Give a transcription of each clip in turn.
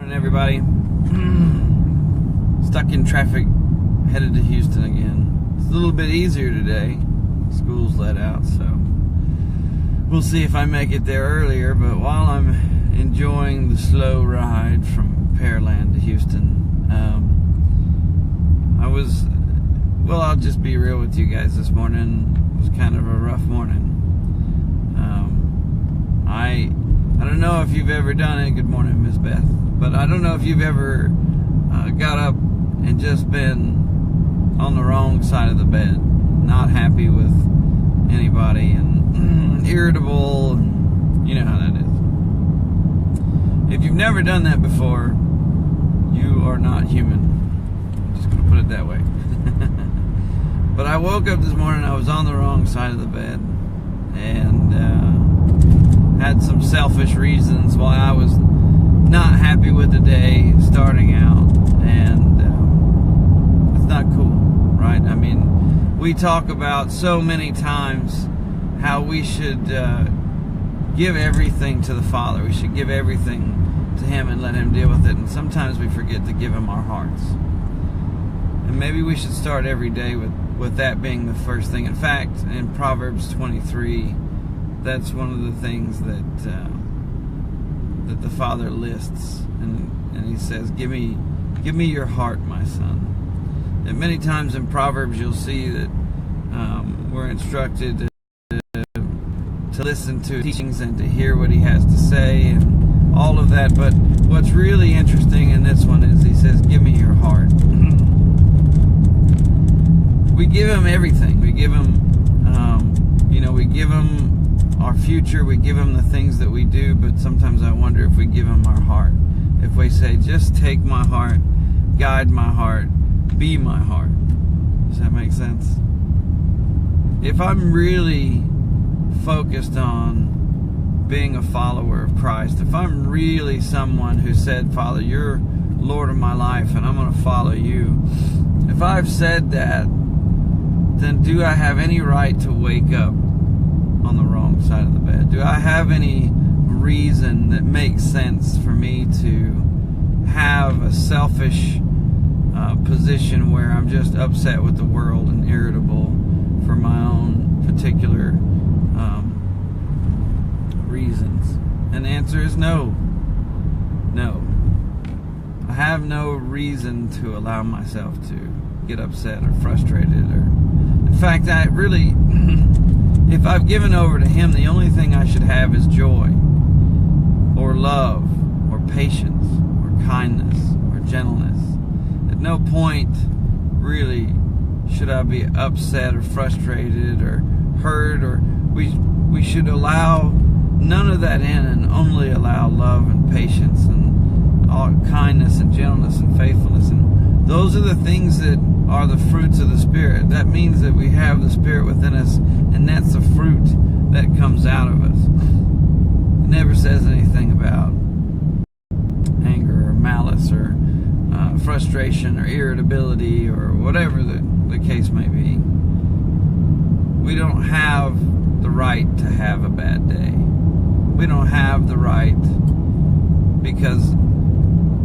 Morning, everybody. Stuck in traffic, headed to Houston again. It's a little bit easier today. School's let out, so we'll see if I make it there earlier. But while I'm enjoying the slow ride from Pearland to Houston, I'll just be real with you guys this morning. It was kind of a rough morning. I don't know if you've ever done it. Good morning, Miss Beth. But I don't know if you've ever got up and just been on the wrong side of the bed, not happy with anybody, and irritable, and you know how that is. If you've never done that before, you are not human. I'm just going to put it that way. But I woke up this morning, I was on the wrong side of the bed, and had some selfish reasons why I was not happy with the day starting out, and it's not cool, right? I mean, we talk about so many times how we should give everything to the Father. We should give everything to Him and let Him deal with it, and sometimes we forget to give Him our hearts. And maybe we should start every day with that being the first thing. In fact, in Proverbs 23, that's one of the things that the Father lists, and He says, give me your heart, my son. And many times in Proverbs you'll see that we're instructed to listen to teachings and to hear what He has to say and all of that. But what's really interesting in this one is He says, give me your heart. We give Him everything. We give Him we give Him our future, we give Him the things that we do, but sometimes I wonder if we give Him our heart. If we say, just take my heart, guide my heart, be my heart. Does that make sense? If I'm really focused on being a follower of Christ, if I'm really someone who said, Father, you're Lord of my life and I'm going to follow you, if I've said that, then do I have any right to wake up on the wrong side of the bed? Do I have any reason that makes sense for me to have a selfish position where I'm just upset with the world and irritable for my own particular reasons? And the answer is no. No. I have no reason to allow myself to get upset or frustrated, or in fact, I really if I've given over to Him, the only thing I should have is joy, or love, or patience, or kindness, or gentleness. At no point, really, should I be upset or frustrated or hurt, or we should allow none of that in and only allow love and patience and all kindness and gentleness and faithfulness. And those are the things that are the fruits of the Spirit. That means that we have the Spirit within us, and that's the fruit that comes out of us. It never says anything about anger or malice or frustration or irritability or whatever the case may be. We don't have the right to have a bad day. We don't have the right, because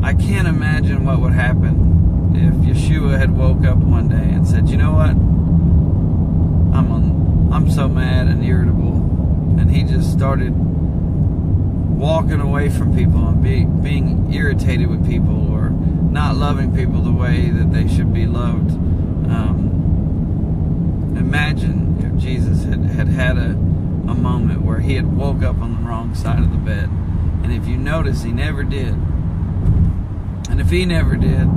I can't imagine what would happen if Yeshua had woke up one day and said, you know what, I'm so mad and irritable, and He just started walking away from people and being irritated with people, or not loving people the way that they should be loved. Imagine if Jesus had a moment where He had woke up on the wrong side of the bed. And if you notice, He never did. And if He never did,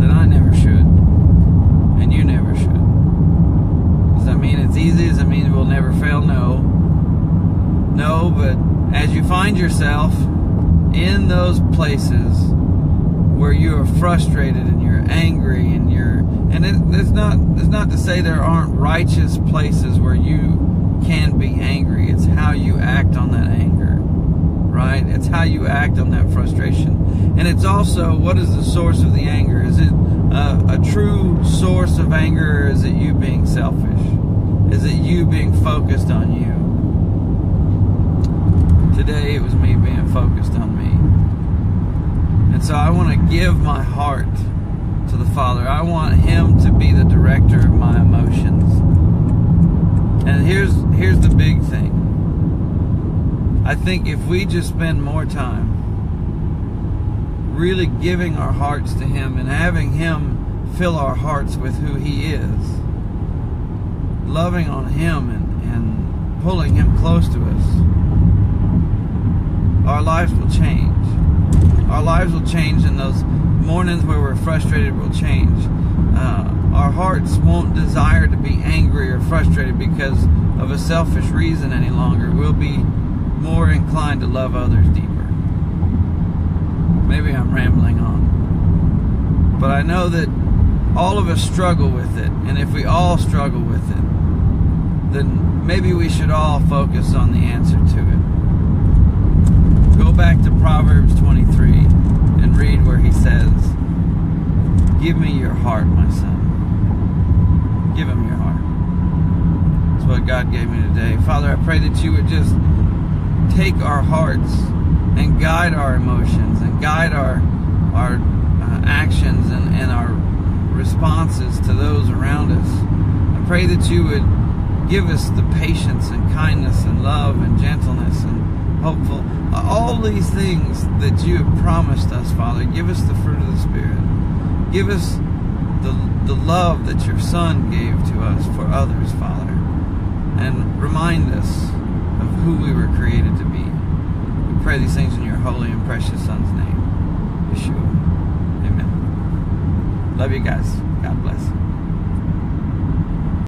then I never should, and you never should. Does that mean it's easy? Does that mean we'll never fail? No, but as you find yourself in those places where you are frustrated and you're angry and it's not to say there aren't righteous places where you can be angry. It's how you act on that anger, right? It's how you act on that frustration. And it's also, what is the source of the anger? Is it a true source of anger, or is it you being selfish? Is it you being focused on you? Today it was me being focused on me. And so I want to give my heart to the Father. I want Him to be the director of my emotions. And here's the big thing. I think if we just spend more time really giving our hearts to Him and having Him fill our hearts with who He is, loving on Him and pulling Him close to us, our lives will change. Our lives will change, and those mornings where we're frustrated will change. Our hearts won't desire to be angry or frustrated because of a selfish reason any longer. We'll be more inclined to love others deeper. Maybe I'm rambling on. But I know that all of us struggle with it. And if we all struggle with it, then maybe we should all focus on the answer to it. Go back to Proverbs 23 and read where he says, "Give me your heart, my son." Give Him your heart. That's what God gave me today. Father, I pray that You would just take our hearts and guide our emotions and guide our actions and our responses to those around us. I pray that You would give us the patience and kindness and love and gentleness and hopeful, all these things that You have promised us, Father. Give us the fruit of the Spirit. Give us the love that Your Son gave to us for others, Father. And remind us of who we were created to be. We pray these things in Your holy and precious Son's name, Yeshua. Amen. Love you guys. God bless.